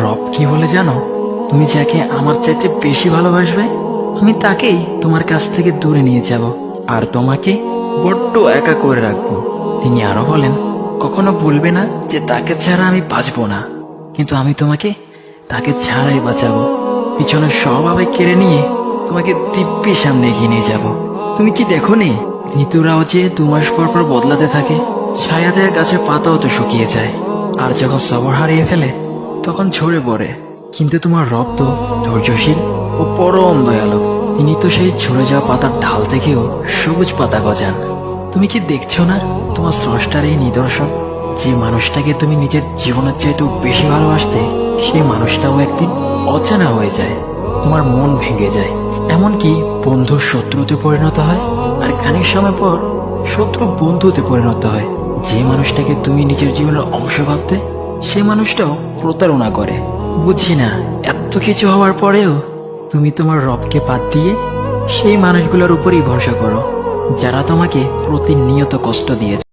রব কি বলে জানো? তুমি যাকে আমার চাইতে বেশি ভালোবাসবে, আমি তাকেই তোমার কাছ থেকে দূরে নিয়ে যাব আর তোমাকে বড্ড একা করে রাখবো। তিনি আরো বলেন, কখনো বলবে না যে তাকে ছাড়া আমি বাঁচবো না, কিন্তু আমি তোমাকে তাকে ছাড়াই বাঁচাবো। পিছনে সব আবেগ কেড়ে নিয়ে তোমাকে দিব্যি সামনে এগিয়ে নিয়ে যাব। তুমি কি দেখো নি, ঋতুরাও যে 2 মাস পর পর বদলাতে থাকে, ছায়া দেয়া গাছের পাতাও তো শুকিয়ে যায়, আর যখন সবর হারিয়ে ফেলে তখন ঝরে পড়ে। কিন্তু তোমার রব তো ধৈর্যশীল ও পরম দয়ালু। তিনি তো সেই ঝরে যাওয়া পাতার ঢাল থেকেও সবুজ পাতা গজান। তুমি কি দেখছো না তোমার স্রষ্টার এই নিদর্শন? যে মানুষটাকে তুমি নিজের জীবনের চাইতেও বেশি ভালোবাসতে, সেই মানুষটাও একদিন অচেনা হয়ে যায়, তোমার মন ভেঙে যায়, এমনকি বন্ধু শত্রুতে পরিণত হয়, আর খানিক সময় পর শত্রু বন্ধুতে পরিণত হয়। যে মানুষটাকে তুমি নিজের জীবনের অংশ ভাবতে, সে মানুষটাও প্রতারণা করে। বুঝি না, এত কিছু হওয়ার পরেও তুমি তোমার রবকে বাদ দিয়ে সেই মানুষগুলোর উপরই ভরসা করো, যারা তোমাকে প্রতিনিয়ত কষ্ট দিয়েছে।